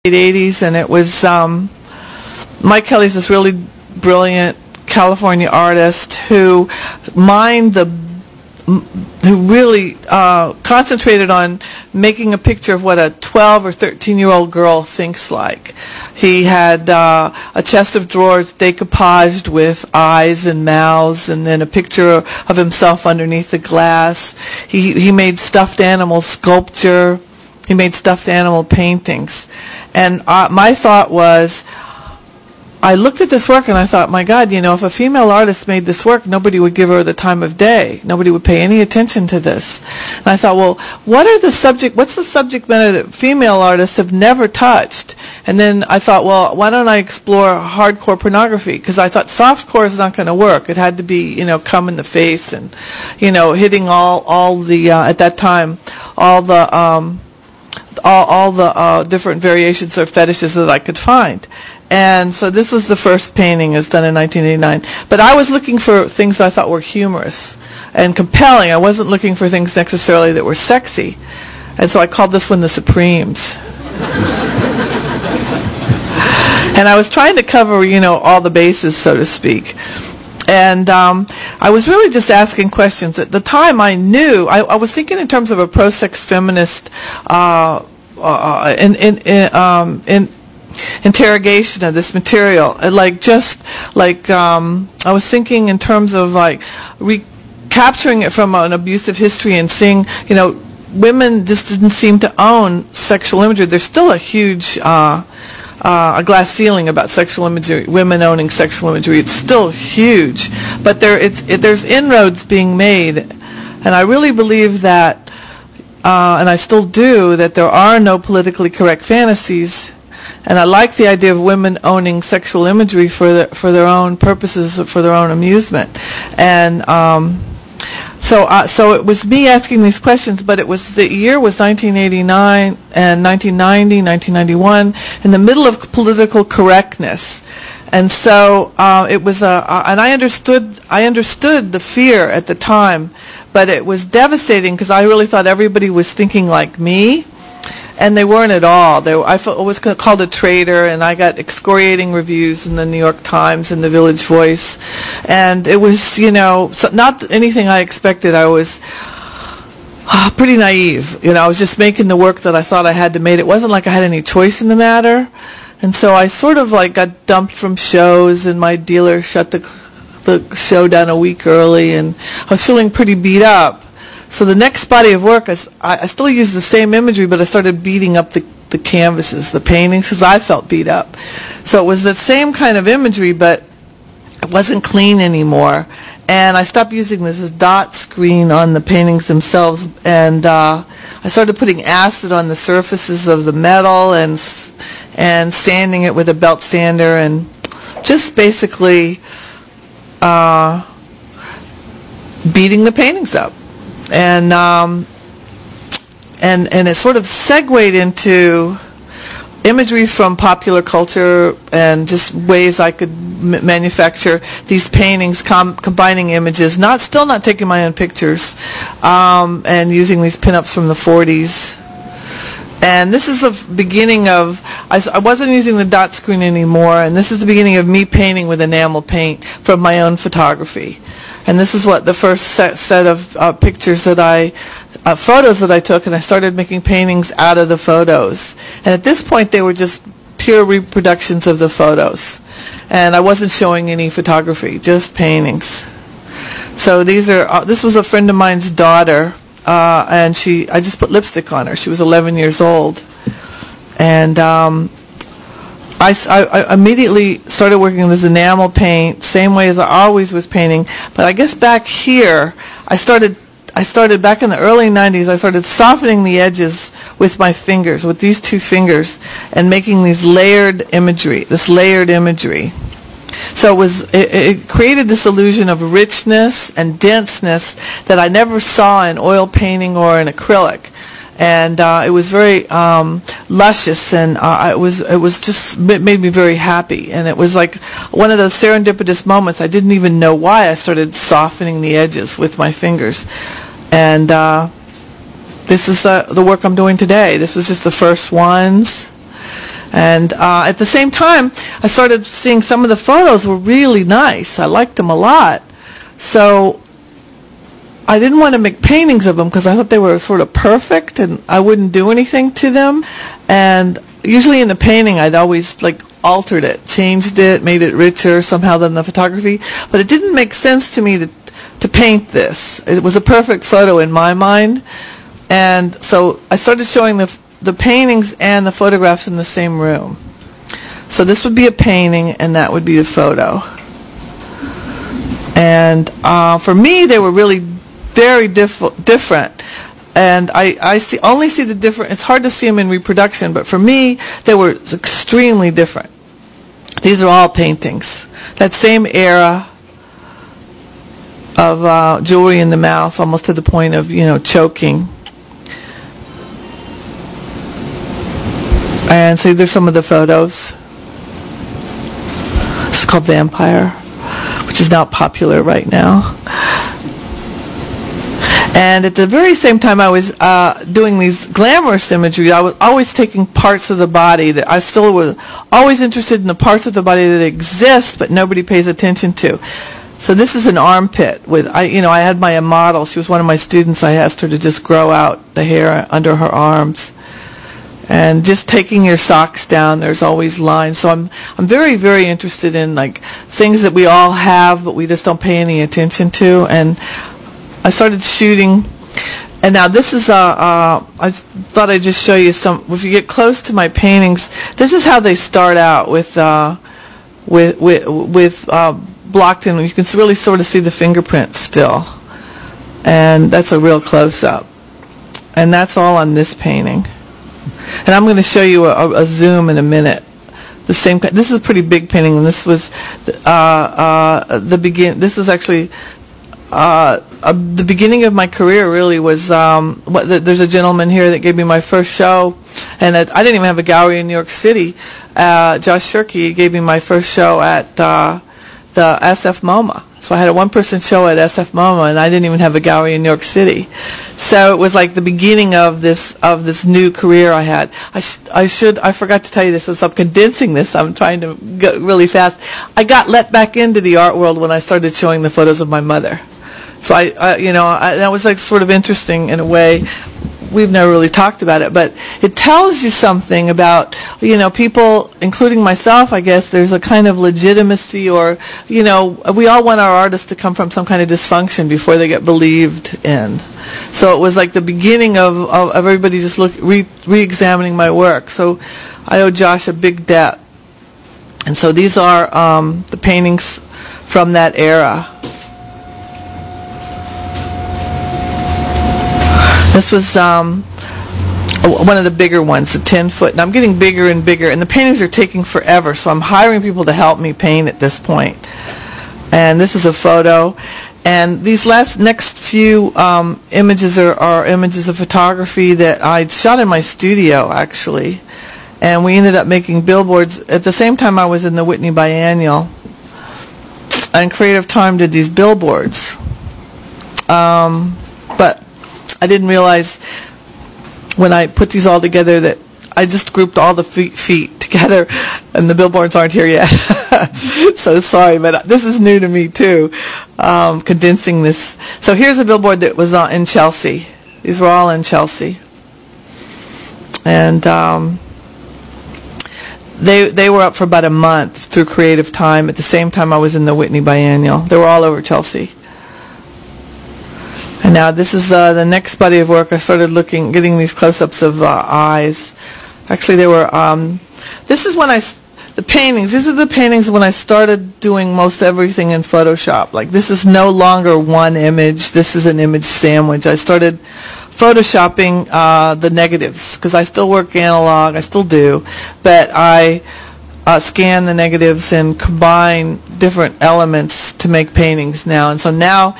80s, and it was Mike Kelly's this really brilliant California artist who really concentrated on making a picture of what a 12 or 13-year-old girl thinks like. He had a chest of drawers decoupaged with eyes and mouths, and then a picture of himself underneath the glass. He made stuffed animal sculpture. He made stuffed animal paintings. And my thought was, I looked at this work and I thought, my God, if a female artist made this work, nobody would give her the time of day. Nobody would pay any attention to this. And I thought, well, what's the subject matter that female artists have never touched? And then I thought, well, why don't I explore hardcore pornography? Because I thought softcore is not going to work. It had to be, come in the face and, hitting all the at that time, all the different variations or fetishes that I could find. And so this was the first painting. It was done in 1989. But I was looking for things that I thought were humorous and compelling. I wasn't looking for things necessarily that were sexy. And so I called this one The Supremes. And I was trying to cover, all the bases, so to speak. And I was really just asking questions. At the time, I knew, I was thinking in terms of a pro-sex feminist interrogation of this material. I was thinking in terms of recapturing it from an abusive history and seeing, women just didn't seem to own sexual imagery. There's still a huge a glass ceiling about sexual imagery, women owning sexual imagery. It's still huge, but there's inroads being made, and I really believe that, and I still do, that there are no politically correct fantasies. And I like the idea of women owning sexual imagery for their own purposes, for their own amusement. And so it was me asking these questions, but the year was 1989 and 1990, 1991, in the middle of political correctness. And so it was and I understood the fear at the time, but it was devastating because I really thought everybody was thinking like me. And they weren't at all. I was called a traitor, and I got excoriating reviews in the New York Times and the Village Voice. And it was, not anything I expected. I was pretty naive. I was just making the work that I thought I had to make. It wasn't like I had any choice in the matter. And so I sort of got dumped from shows, and my dealer shut the show down a week early, and I was feeling pretty beat up. So the next body of work, I still used the same imagery, but I started beating up the canvases, the paintings, because I felt beat up. So it was the same kind of imagery, but it wasn't clean anymore. And I stopped using this dot screen on the paintings themselves, and I started putting acid on the surfaces of the metal and sanding it with a belt sander, and just basically beating the paintings up. And it sort of segued into imagery from popular culture and just ways I could manufacture these paintings, combining images, still not taking my own pictures, and using these pinups from the 40s. And this is the beginning of, I wasn't using the dot screen anymore, and this is the beginning of me painting with enamel paint from my own photography. And this is what the first set of photos that I took, and I started making paintings out of the photos. And at this point, they were just pure reproductions of the photos. And I wasn't showing any photography, just paintings. So this was a friend of mine's daughter, and I just put lipstick on her. She was 11 years old. And I immediately started working with this enamel paint, same way as I always was painting. But I guess back here, I started back in the early 90s, I started softening the edges with my fingers, with these two fingers, and making this layered imagery. So it created this illusion of richness and denseness that I never saw in oil painting or in acrylic. And it was very luscious, and it made me very happy. And it was like one of those serendipitous moments. I didn't even know why I started softening the edges with my fingers. And this is the work I'm doing today. This was just the first ones. And at the same time, I started seeing some of the photos were really nice. I liked them a lot. So I didn't want to make paintings of them because I thought they were sort of perfect and I wouldn't do anything to them. And usually in the painting, I'd always altered it, changed it, made it richer somehow than the photography. But it didn't make sense to me to paint this. It was a perfect photo in my mind. And so I started showing the paintings and the photographs in the same room. So this would be a painting and that would be a photo. And for me, they were really very different. And I only see the difference. It's hard to see them in reproduction, but for me, they were extremely different. These are all paintings. That same era of jewelry in the mouth, almost to the point of, choking. And so there's some of the photos. This is called Vampire, which is not popular right now. And at the very same time I was doing these glamorous imagery, I was always taking parts of the body that I still was always interested in, the parts of the body that exist but nobody pays attention to. So this is an armpit with, I had my model. She was one of my students. I asked her to just grow out the hair under her arms. And just taking your socks down, there's always lines. So I'm very, very interested in things that we all have but we just don't pay any attention to. And I started shooting, and now this is I thought I'd just show you some. If you get close to my paintings, this is how they start out with blocked in. You can really sort of see the fingerprints still, and that's a real close-up. And that's all on this painting. And I'm going to show you a zoom in a minute. The same. This is a pretty big painting, and this was the begin. This is actually. The beginning of my career really was, there's a gentleman here that gave me my first show, and I didn't even have a gallery in New York City. Josh Shirky gave me my first show at the SF MoMA. So I had a one-person show at SF MoMA, and I didn't even have a gallery in New York City. So it was like the beginning of this new career I had. I forgot to tell you this, as I'm condensing this, I'm trying to go really fast. I got let back into the art world when I started showing the photos of my mother. So that was sort of interesting in a way. We've never really talked about it, but it tells you something about, people, including myself, I guess, there's a kind of legitimacy or, we all want our artists to come from some kind of dysfunction before they get believed in. So it was like the beginning of everybody just re-examining my work. So I owe Josh a big debt. And so these are the paintings from that era. This was one of the bigger ones, the 10-foot. And I'm getting bigger and bigger, and the paintings are taking forever, so I'm hiring people to help me paint at this point. And this is a photo. And these next few images are images of photography that I shot in my studio, actually. And we ended up making billboards. At the same time, I was in the Whitney Biennial. And Creative Time did these billboards. But I didn't realize when I put these all together that I just grouped all the feet together, and the billboards aren't here yet. So sorry, but this is new to me too, condensing this. So here's a billboard that was in Chelsea. These were all in Chelsea. And they were up for about a month through Creative Time. At the same time I was in the Whitney Biennial. They were all over Chelsea. And now this is the next body of work. I started getting these close-ups of eyes. Actually, they were, this is when the paintings, these are the paintings when I started doing most everything in Photoshop. This is no longer one image. This is an image sandwich. I started Photoshopping the negatives, because I still work analog. I still do. But I scan the negatives and combine different elements to make paintings now. And so now